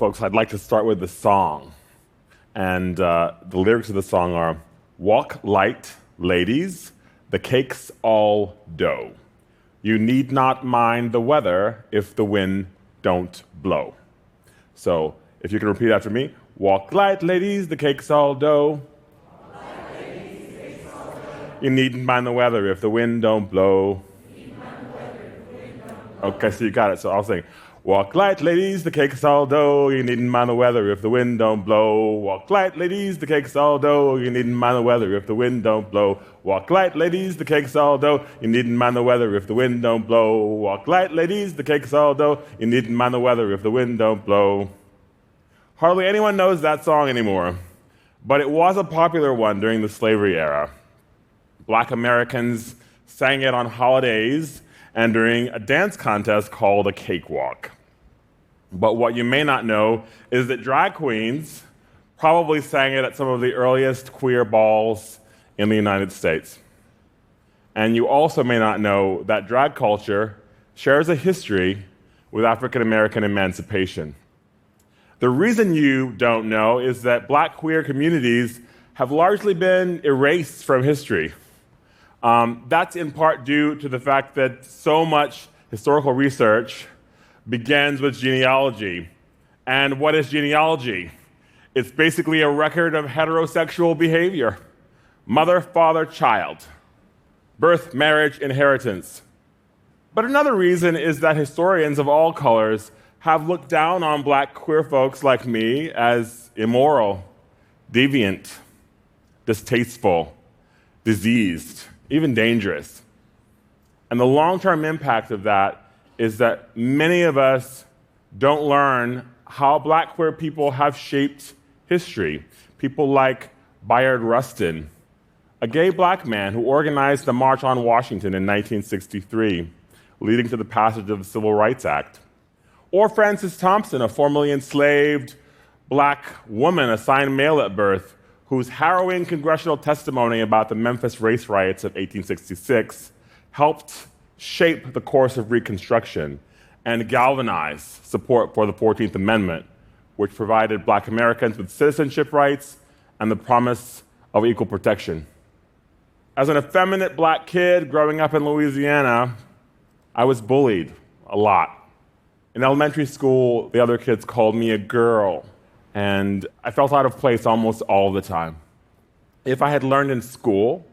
folks, I'd like to start with the song. And the lyrics of the song are, "Walk light, ladies, the cake's all dough. You need not mind the weather if the wind don't blow." So if you can repeat after me, "Walk light, ladies, the cake's all dough. You needn't mind the weather if the wind don't blow." Okay, so you got it. So I'll sing. "Walk light, ladies, the cake's all dough. You needn't mind the weather if the wind don't blow. Walk light, ladies, the cake's all dough. You needn't mind the weather if the wind don't blow. Walk light, ladies, the cake's all dough. You needn't mind the weather if the wind don't blow. Walk light, ladies, the cake's all dough. You needn't mind the weather if the wind don't blow." Hardly anyone knows that song anymore, but it was a popular one during the slavery era. Black Americans sang it on holidays and during a dance contest called a cakewalk. But what you may not know is that drag queens probably sang it at some of the earliest queer balls in the United States. And you also may not know that drag culture shares a history with African American emancipation. The reason you don't know is that Black queer communities have largely been erased from history. That's in part due to the fact that so much historical research begins with genealogy. And what is genealogy? It's basically a record of heterosexual behavior. Mother, father, child. Birth, marriage, inheritance. But another reason is that historians of all colors have looked down on Black queer folks like me as immoral, deviant, distasteful, diseased, even dangerous. And the long-term impact of that is that many of us don't learn how Black queer people have shaped history. People like Bayard Rustin, a gay Black man who organized the March on Washington in 1963, leading to the passage of the Civil Rights Act. Or Frances Thompson, a formerly enslaved Black woman assigned male at birth, whose harrowing congressional testimony about the Memphis race riots of 1866 helped shape the course of Reconstruction and galvanize support for the 14th Amendment, which provided Black Americans with citizenship rights and the promise of equal protection. As an effeminate Black kid growing up in Louisiana, I was bullied a lot. In elementary school, the other kids called me a girl, and I felt out of place almost all the time. If I had learned in school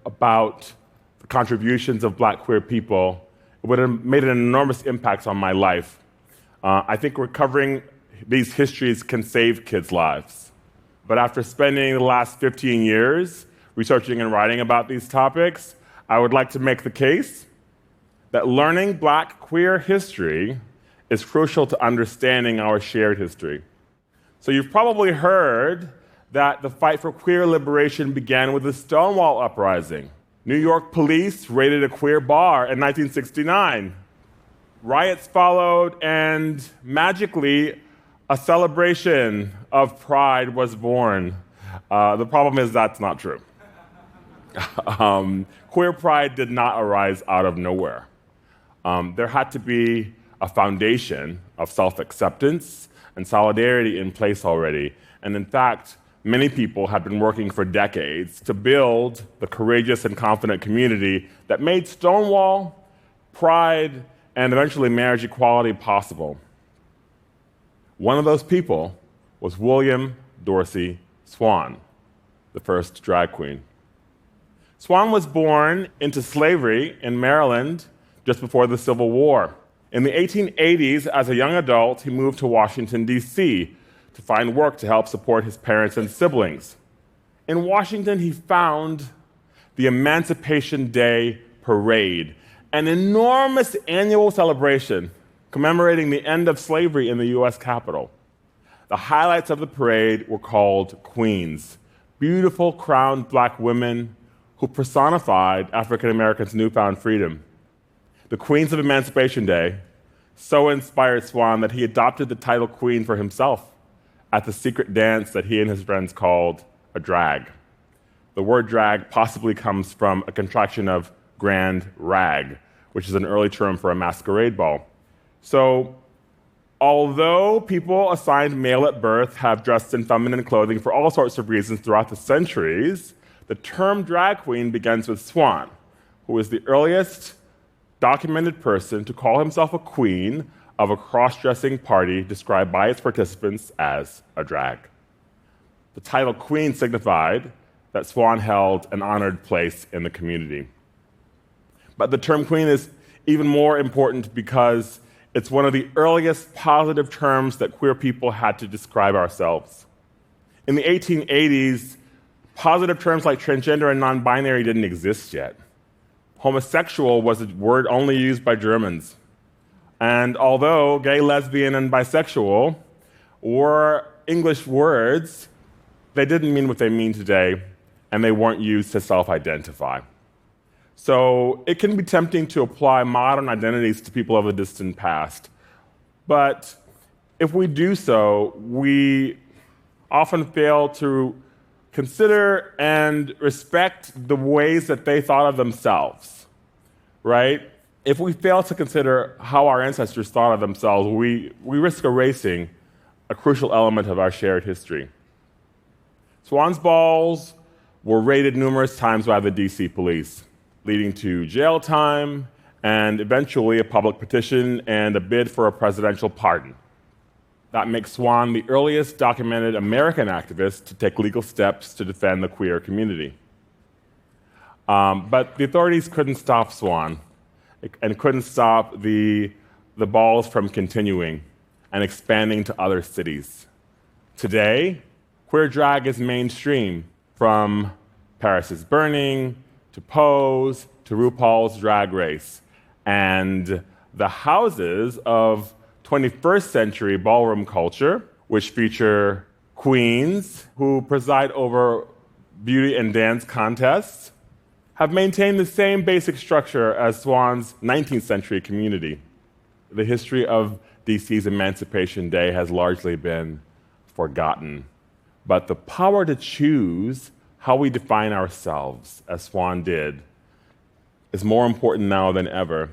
about the contributions of Black queer people, it would have made an enormous impact on my life. I think recovering these histories can save kids' lives. But after spending the last 15 years researching and writing about these topics, I would like to make the case that learning Black queer history is crucial to understanding our shared history. So you've probably heard that the fight for queer liberation began with the Stonewall Uprising. New York police raided a queer bar in 1969. Riots followed, and magically, a celebration of pride was born. The problem is that's not true. Queer pride did not arise out of nowhere. There had to be a foundation of self-acceptance and solidarity in place already. And in fact, many people have been working for decades to build the courageous and confident community that made Stonewall, Pride, and eventually marriage equality possible. One of those people was William Dorsey Swann, the first drag queen. Swann was born into slavery in Maryland just before the Civil War. In the 1880s, as a young adult, he moved to Washington, D.C. to find work to help support his parents and siblings. In Washington, he found the Emancipation Day Parade, an enormous annual celebration commemorating the end of slavery in the U.S. Capitol. The highlights of the parade were called queens, beautiful crowned Black women who personified African Americans' newfound freedom. The Queens of Emancipation Day so inspired Swann that he adopted the title queen for himself at the secret dance that he and his friends called a drag. The word drag possibly comes from a contraction of grand rag, which is an early term for a masquerade ball. So Although people assigned male at birth have dressed in feminine clothing for all sorts of reasons throughout the centuries, the term drag queen begins with Swan, who is the earliest documented person to call himself a queen of a cross-dressing party described by its participants as a drag. The title queen signified that Swan held an honored place in the community. But the term queen is even more important because it's one of the earliest positive terms that queer people had to describe ourselves. In the 1880s, positive terms like transgender and non-binary didn't exist yet. Homosexual was a word only used by Germans. And although gay, lesbian, and bisexual were English words, they didn't mean what they mean today, and they weren't used to self-identify. So it can be tempting to apply modern identities to people of the distant past. But if we do so, we often fail to consider and respect the ways that they thought of themselves, right? If we fail to consider how our ancestors thought of themselves, we risk erasing a crucial element of our shared history. Swans balls were raided numerous times by the DC police, leading to jail time and eventually a public petition and a bid for a presidential pardon. That makes Swan the earliest documented American activist to take legal steps to defend the queer community. But the authorities couldn't stop Swan and couldn't stop the balls from continuing and expanding to other cities. Today, queer drag is mainstream, from Paris is Burning to Pose to RuPaul's Drag Race. And the houses of 21st century ballroom culture, which feature queens who preside over beauty and dance contests, have maintained the same basic structure as Swan's 19th century community. The history of DC's Emancipation Day has largely been forgotten. But the power to choose how we define ourselves, as Swan did, is more important now than ever.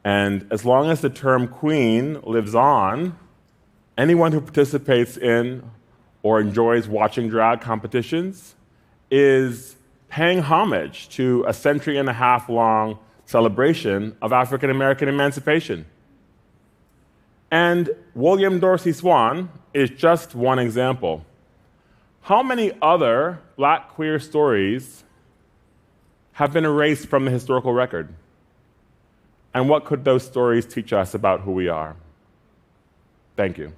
And as long as the term queen lives on, anyone who participates in or enjoys watching drag competitions is paying homage to a century-and-a-half-long celebration of African American emancipation. And William Dorsey Swan is just one example. How many other Black queer stories have been erased from the historical record? And what could those stories teach us about who we are? Thank you.